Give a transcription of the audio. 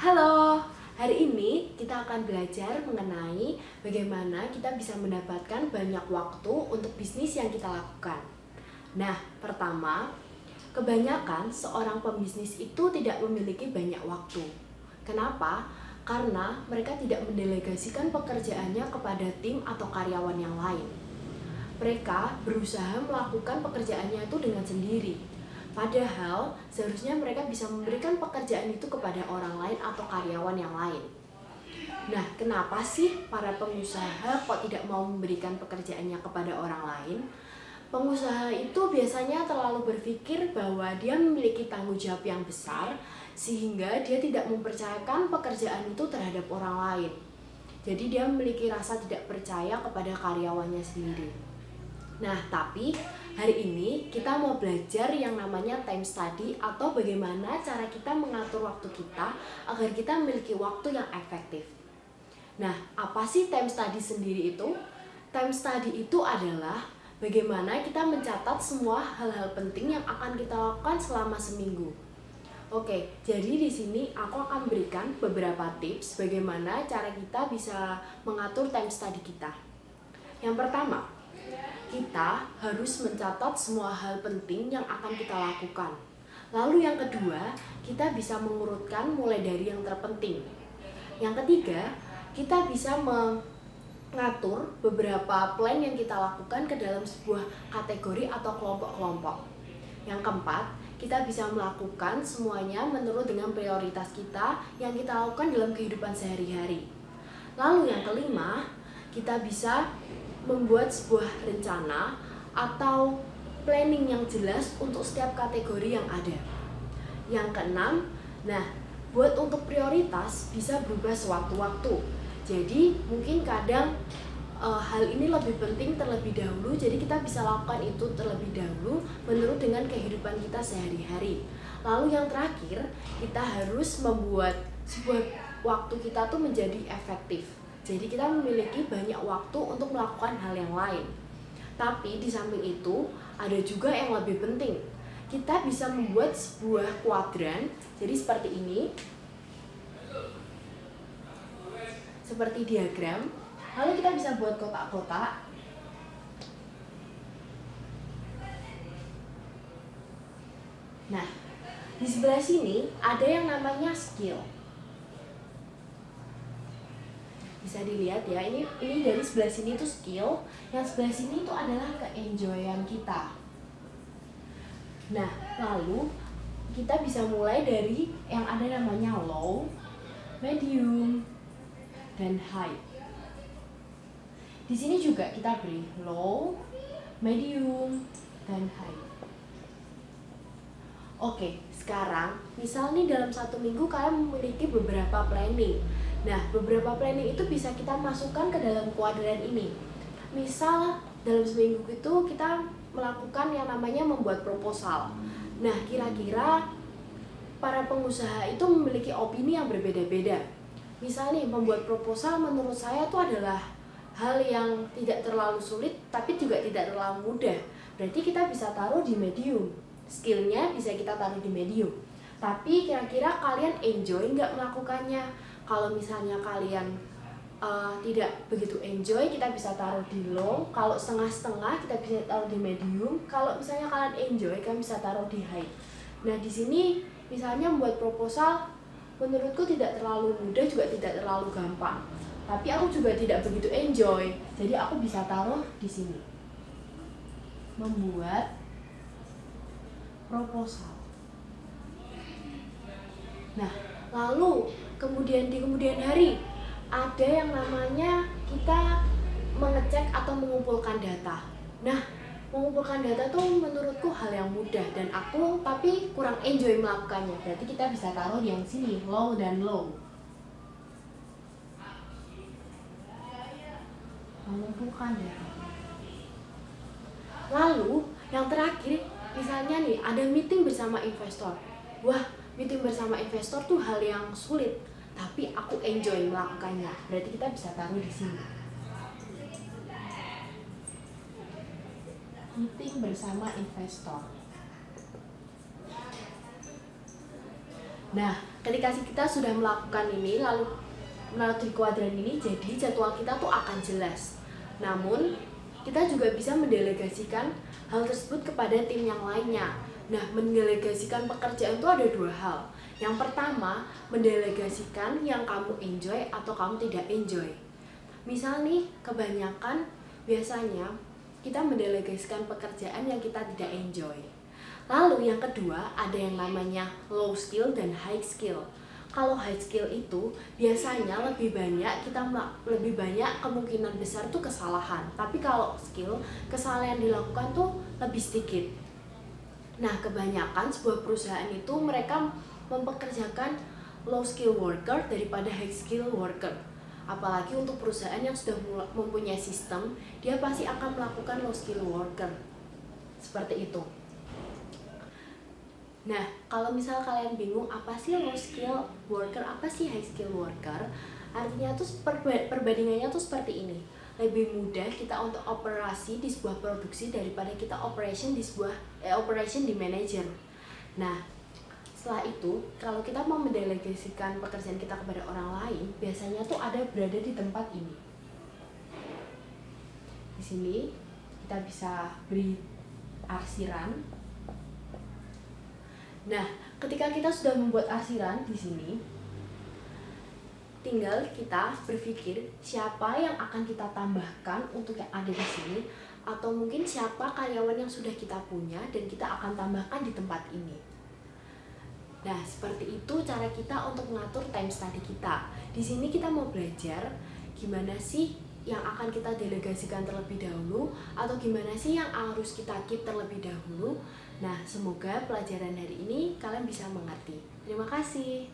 Halo, hari ini kita akan belajar mengenai bagaimana kita bisa mendapatkan banyak waktu untuk bisnis yang kita lakukan. Nah, pertama, kebanyakan seorang pembisnis itu tidak memiliki banyak waktu. Kenapa? Karena mereka tidak mendelegasikan pekerjaannya kepada tim atau karyawan yang lain. Mereka berusaha melakukan pekerjaannya itu dengan sendiri. Padahal seharusnya mereka bisa memberikan pekerjaan itu kepada orang lain atau karyawan yang lain. Nah, kenapa sih para pengusaha kok tidak mau memberikan pekerjaannya kepada orang lain? Pengusaha itu biasanya terlalu berpikir bahwa dia memiliki tanggung jawab yang besar sehingga dia tidak mempercayakan pekerjaan itu terhadap orang lain. Jadi dia memiliki rasa tidak percaya kepada karyawannya sendiri. Nah, tapi hari ini kita mau belajar yang namanya time study atau bagaimana cara kita mengatur waktu kita agar kita memiliki waktu yang efektif. Nah, apa sih time study sendiri itu? Time study itu adalah bagaimana kita mencatat semua hal-hal penting yang akan kita lakukan selama seminggu. Oke, jadi di sini aku akan berikan beberapa tips bagaimana cara kita bisa mengatur time study kita. Yang pertama, kita harus mencatat semua hal penting yang akan kita lakukan. Lalu yang kedua, kita bisa mengurutkan mulai dari yang terpenting. Yang ketiga, kita bisa mengatur beberapa plan yang kita lakukan ke dalam sebuah kategori atau kelompok-kelompok. Yang keempat, kita bisa melakukan semuanya menurut dengan prioritas kita yang kita lakukan dalam kehidupan sehari-hari. Lalu yang kelima, kita bisa membuat sebuah rencana atau planning yang jelas untuk setiap kategori yang ada. Yang keenam, buat untuk prioritas bisa berubah sewaktu-waktu. Jadi mungkin kadang hal ini lebih penting terlebih dahulu, jadi kita bisa lakukan itu terlebih dahulu menurut dengan kehidupan kita sehari-hari. Lalu yang terakhir, kita harus membuat sebuah waktu kita tuh menjadi efektif. Jadi kita memiliki banyak waktu untuk melakukan hal yang lain. Tapi di samping itu ada juga yang lebih penting. Kita bisa membuat sebuah kuadran. Jadi seperti ini. Seperti diagram. Lalu kita bisa buat kotak-kotak. Nah, di sebelah sini ada yang namanya skill. Bisa dilihat ya, ini dari sebelah sini itu skill, yang sebelah sini itu adalah keenjoyan kita. Nah, lalu kita bisa mulai dari yang ada namanya low, medium, dan high. Di sini juga kita beri low, medium, dan high. Oke, sekarang misal nih dalam satu minggu kalian memiliki beberapa planning. Nah, beberapa planning itu bisa kita masukkan ke dalam kuadran ini. Misal dalam seminggu itu kita melakukan yang namanya membuat proposal. Nah, kira-kira para pengusaha itu memiliki opini yang berbeda-beda. Misal nih, membuat proposal menurut saya itu adalah hal yang tidak terlalu sulit tapi juga tidak terlalu mudah. Berarti kita bisa taruh di medium. Skillnya bisa kita taruh di medium. Tapi kira-kira kalian enjoy nggak melakukannya? Kalau misalnya kalian tidak begitu enjoy, kita bisa taruh di low. Kalau setengah-setengah, kita bisa taruh di medium. Kalau misalnya kalian enjoy, kalian bisa taruh di high. Nah, di sini misalnya membuat proposal, menurutku tidak terlalu mudah, juga tidak terlalu gampang. Tapi aku juga tidak begitu enjoy, jadi aku bisa taruh di sini. Membuat proposal. Nah, lalu di kemudian hari ada yang namanya kita mengecek atau mengumpulkan data. Nah, mengumpulkan data tuh menurutku hal yang mudah dan aku tapi kurang enjoy melakukannya. Berarti kita bisa taruh di yang sini, low dan low. Mengumpulkan data. Lalu yang terakhir, misalnya nih ada meeting bersama investor. Wah, meeting bersama investor tuh hal yang sulit, tapi aku enjoy melakukannya. Berarti kita bisa taruh di sini. Meeting bersama investor. Nah, ketika kita sudah melakukan ini, lalu melalui kuadran ini, jadi jadwal kita tuh akan jelas. Namun, kita juga bisa mendelegasikan hal tersebut kepada tim yang lainnya. Nah, mendelegasikan pekerjaan itu ada dua hal. Yang pertama, mendelegasikan yang kamu enjoy atau kamu tidak enjoy. Misal nih, kebanyakan biasanya kita mendelegasikan pekerjaan yang kita tidak enjoy. Lalu yang kedua, ada yang namanya low skill dan high skill. Kalau high skill itu biasanya lebih banyak kemungkinan besar tuh kesalahan. Tapi kalau skill, kesalahan yang dilakukan tuh lebih sedikit. Nah, kebanyakan sebuah perusahaan itu mereka mempekerjakan low skill worker daripada high skill worker. Apalagi untuk perusahaan yang sudah mempunyai sistem, dia pasti akan melakukan low skill worker. Seperti itu. Nah, kalau misal kalian bingung apa sih low skill worker, apa sih high skill worker, artinya tuh perbandingannya tuh seperti ini. Lebih mudah kita untuk operasi di sebuah produksi daripada kita operation di manager. Nah, setelah itu, kalau kita mau mendelegasikan pekerjaan kita kepada orang lain, biasanya tuh ada berada di tempat ini. Di sini kita bisa beri arsiran. Nah, ketika kita sudah membuat arsiran di sini, tinggal kita berpikir siapa yang akan kita tambahkan untuk yang ada di sini, atau mungkin siapa karyawan yang sudah kita punya dan kita akan tambahkan di tempat ini. Nah, seperti itu cara kita untuk mengatur time study kita. Di sini kita mau belajar gimana sih yang akan kita delegasikan terlebih dahulu, atau gimana sih yang harus kita keep terlebih dahulu. Nah, semoga pelajaran hari ini kalian bisa mengerti. Terima kasih.